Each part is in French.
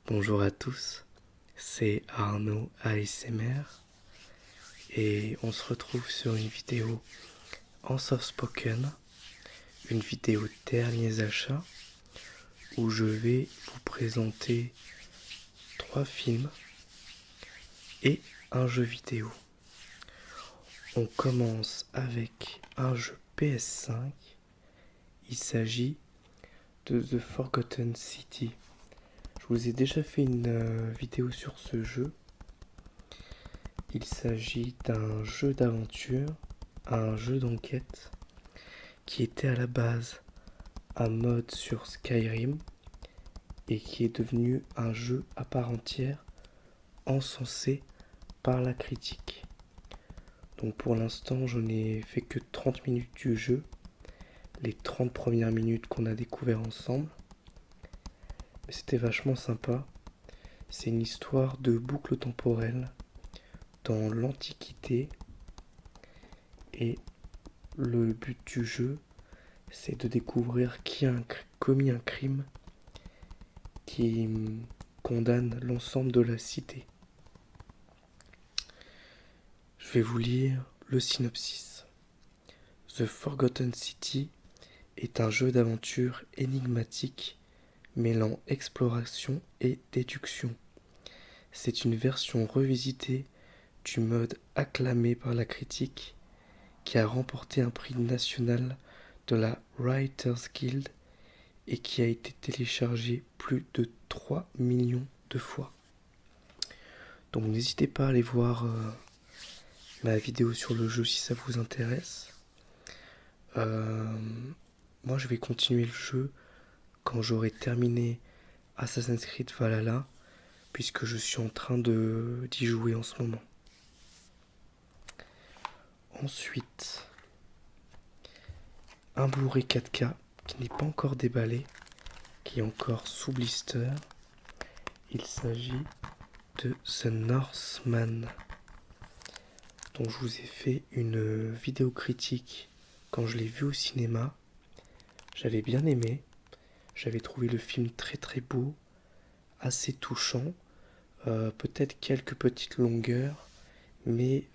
Bonjour à tous, c'est Arnaud ASMR et on se retrouve sur une vidéo en soft spoken, une vidéo derniers achats où je vais vous présenter 3 films et un jeu vidéo. On commence avec un jeu PS5, il s'agit de The Forgotten City. Je vous ai déjà fait une vidéo sur ce jeu. Il s'agit d'un jeu d'aventure, un jeu d'enquête qui était à la base un mode sur Skyrim et qui est devenu un jeu à part entière encensé par la critique. Donc pour l'instant, je n'ai fait que 30 minutes du jeu, les 30 premières minutes qu'on a découvert ensemble. Mais c'était vachement sympa. C'est une histoire de boucle temporelle dans l'Antiquité et le but du jeu, c'est de découvrir qui a commis un crime qui condamne l'ensemble de la cité. Je vais vous lire le synopsis. The Forgotten City est un jeu d'aventure énigmatique mêlant exploration et déduction. C'est une version revisitée du mode acclamé par la critique qui a remporté un prix national de la Writers Guild et qui a été téléchargé plus de 3 millions de fois. Donc n'hésitez pas à aller voir ma vidéo sur le jeu si ça vous intéresse. Moi je vais continuer le jeu quand j'aurai terminé Assassin's Creed Valhalla, puisque je suis en train d'y jouer en ce moment. Ensuite, un Blu-ray 4K qui n'est pas encore déballé, qui est encore sous blister. Il s'agit de The Northman, dont je vous ai fait une vidéo critique quand je l'ai vu au cinéma. J'avais bien aimé, j'avais trouvé le film très très beau, assez touchant, peut-être quelques petites longueurs, mais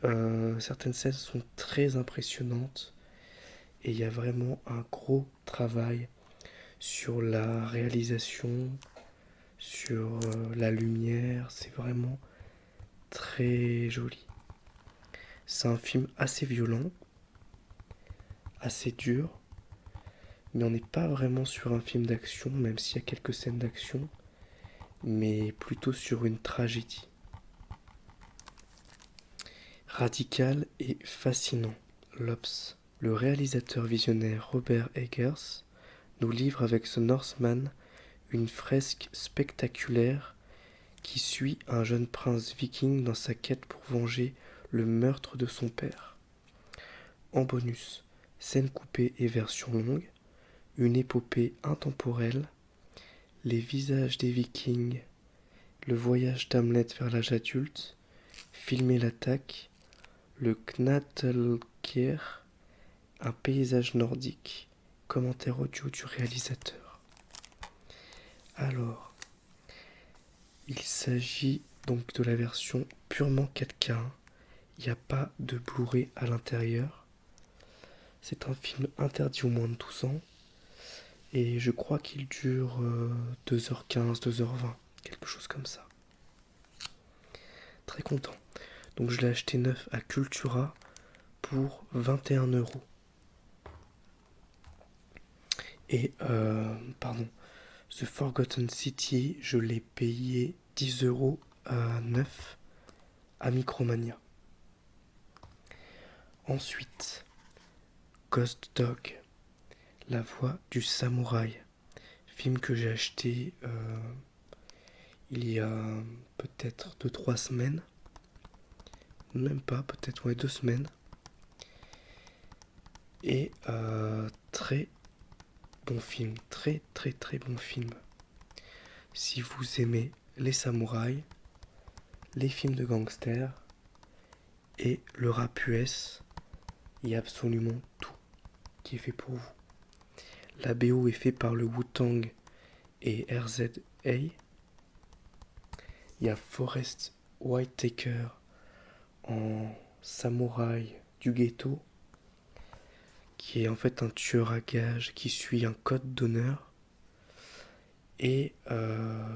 certaines scènes sont très impressionnantes et il y a vraiment un gros travail sur la réalisation, sur la lumière, c'est vraiment très joli. C'est un film assez violent, assez dur, mais on n'est pas vraiment sur un film d'action, même s'il y a quelques scènes d'action, mais plutôt sur une tragédie. Radical et fascinant, l'Obs. Le réalisateur visionnaire Robert Eggers nous livre avec The Northman une fresque spectaculaire qui suit un jeune prince viking dans sa quête pour venger le meurtre de son père. En bonus, scène coupée et version longue, une épopée intemporelle, les visages des vikings, le voyage d'Hamlet vers l'âge adulte, filmer l'attaque, le Knattleker, un paysage nordique, commentaire audio du réalisateur. Alors, il s'agit donc de la version purement 4K. Il n'y a pas de Blu-ray à l'intérieur. C'est un film interdit aux moins de 12 ans. Et je crois qu'il dure 2h15, 2h20, quelque chose comme ça. Très content. Donc je l'ai acheté neuf à Cultura pour 21 €. Et, The Forgotten City, je l'ai payé 10 € à neuf à Micromania. Ensuite, Ghost Dog, La voix du samouraï, film que j'ai acheté il y a peut-être 2-3 semaines, même pas, peut-être 2 semaines, et très bon film, très très très bon film. Si vous aimez les samouraïs, les films de gangsters et le rap US, il y a absolument tout qui est fait pour vous. La BO est faite par le Wu-Tang et RZA. Il y a Forrest Whitaker en samouraï du ghetto, qui est en fait un tueur à gages qui suit un code d'honneur et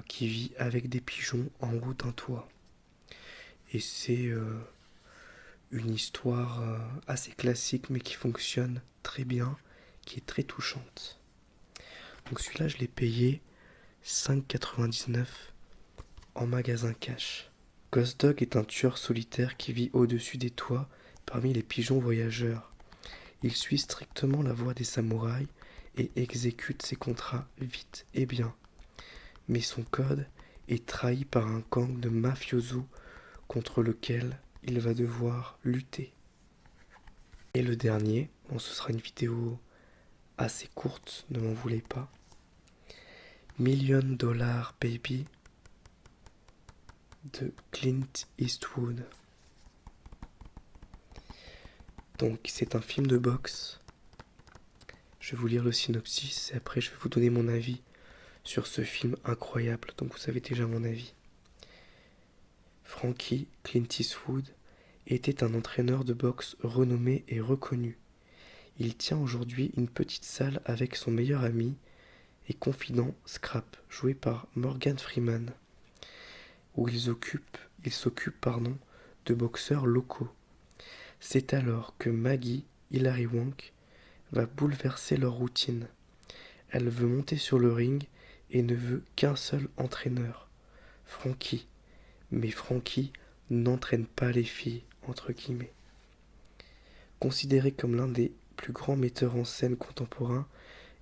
qui vit avec des pigeons en haut d'un toit. Et c'est une histoire assez classique mais qui fonctionne très bien, qui est très touchante. Donc celui-là je l'ai payé 5,99 en magasin cash. Ghost Dog est un tueur solitaire qui vit au-dessus des toits parmi les pigeons voyageurs. Il suit strictement la voie des samouraïs et exécute ses contrats vite et bien. Mais son code est trahi par un gang de mafiosos contre lequel il va devoir lutter. Et le dernier, bon ce sera une vidéo assez courte, ne m'en voulez pas. Million Dollar Baby de Clint Eastwood. Donc c'est un film de boxe. Je vais vous lire le synopsis et après je vais vous donner mon avis sur ce film incroyable, donc vous savez déjà mon avis. Frankie Clint Eastwood était un entraîneur de boxe renommé et reconnu. Il tient aujourd'hui une petite salle avec son meilleur ami et confident Scrap, joué par Morgan Freeman, où il s'occupe de boxeurs locaux. C'est alors que Maggie Hilary Wank va bouleverser leur routine. Elle veut monter sur le ring et ne veut qu'un seul entraîneur, Frankie. Mais Frankie n'entraîne pas les filles, entre guillemets. Considéré comme l'un des plus grands metteurs en scène contemporains,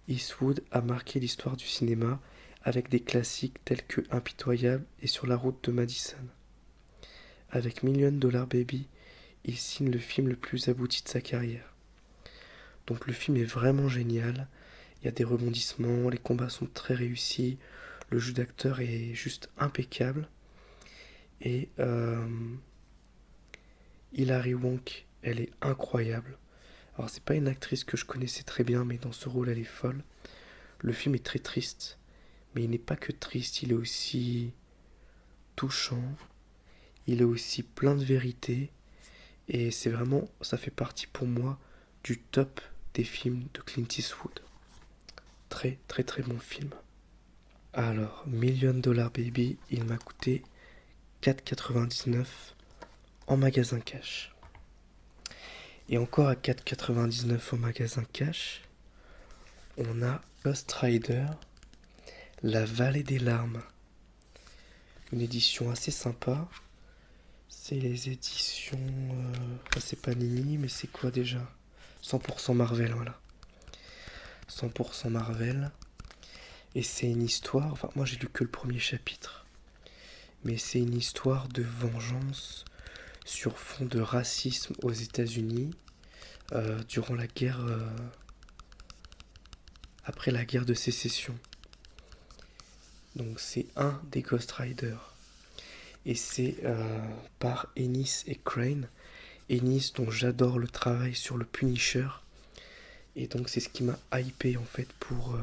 Eastwood a marqué l'histoire du cinéma avec des classiques tels que Impitoyable et Sur la route de Madison. Avec Million Dollar Baby, il signe le film le plus abouti de sa carrière. Donc le film est vraiment génial, il y a des rebondissements, les combats sont très réussis, le jeu d'acteur est juste impeccable. Et Hilary Wank, elle est incroyable. Alors c'est pas une actrice que je connaissais très bien, mais dans ce rôle elle est folle. Le film est très triste, mais il n'est pas que triste, il est aussi touchant, il est aussi plein de vérité, et c'est vraiment, ça fait partie pour moi du top des films de Clint Eastwood. Très très très bon film. Alors, Million Dollar Baby, il m'a coûté 4,99 en magasin cash. Et encore à 4,99 en magasin cash, on a Ghost Rider, La Vallée des Larmes. Une édition assez sympa. C'est les éditions... c'est pas Nini, mais c'est quoi déjà 100% Marvel, voilà. 100% Marvel. Et c'est une histoire... Enfin, moi j'ai lu que le premier chapitre. Mais c'est une histoire de vengeance sur fond de racisme aux États-Unis durant la guerre... après la guerre de sécession. Donc c'est un des Ghost Riders. Et c'est par Ennis et Crane. Ennis dont j'adore le travail sur le Punisher. Et donc c'est ce qui m'a hypé en fait pour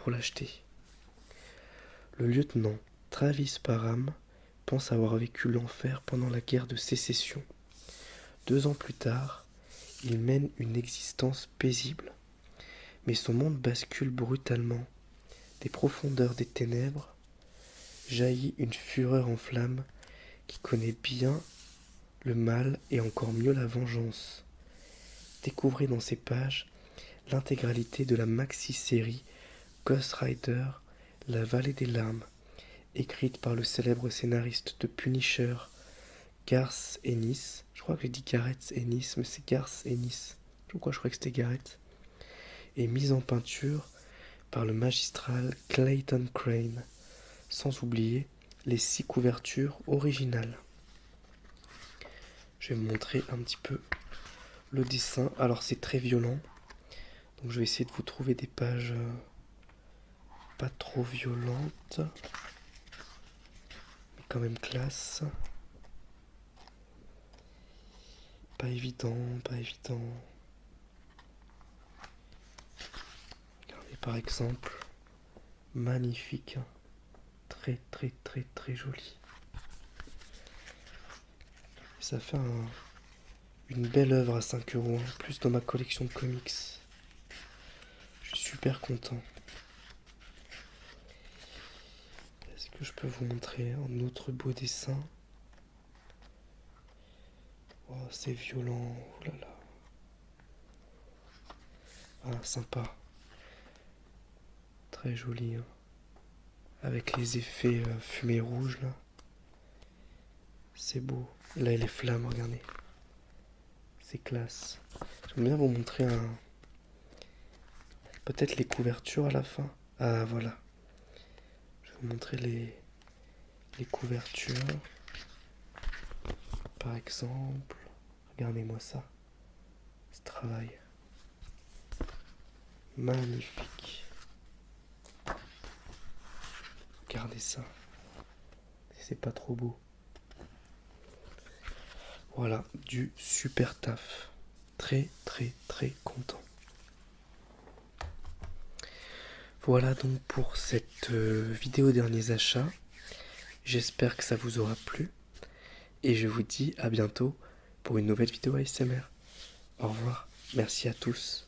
l'acheter. Le lieutenant Travis Parham pense avoir vécu l'enfer pendant la guerre de sécession. 2 ans plus tard, il mène une existence paisible. Mais son monde bascule brutalement. Des profondeurs des ténèbres jaillit une fureur en flammes qui connaît bien le mal et encore mieux la vengeance. Découvrez dans ces pages l'intégralité de la maxi-série Ghost Rider, La Vallée des Larmes, écrite par le célèbre scénariste de Punisher, Garth Ennis. Je crois que j'ai dit Gareth Ennis, mais c'est Garth Ennis. Pourquoi je crois que c'était Gareth. Et mise en peinture par le magistral Clayton Crane, sans oublier les 6 couvertures originales. Je vais vous montrer un petit peu le dessin. Alors c'est très violent, donc je vais essayer de vous trouver des pages pas trop violentes, mais quand même classe. Pas évident, pas évident. Regardez par exemple, magnifique, très très très très joli. Ça fait une belle œuvre à 5 € en plus dans ma collection de comics. Je suis super content. Est-ce que je peux vous montrer un autre beau dessin? Oh, c'est violent, oh là là. Ah, sympa. Très joli, hein. Avec les effets fumée rouge là. C'est beau. Là, les flammes, regardez. C'est classe. J'aime bien vous montrer peut-être les couvertures à la fin. Ah, voilà. Je vais vous montrer les couvertures. Par exemple. Regardez-moi ça. Ce travail. Magnifique. Regardez ça. C'est pas trop beau. Voilà, du super taf. Très très très content. Voilà donc pour cette vidéo derniers achats. J'espère que ça vous aura plu. Et je vous dis à bientôt pour une nouvelle vidéo ASMR. Au revoir. Merci à tous.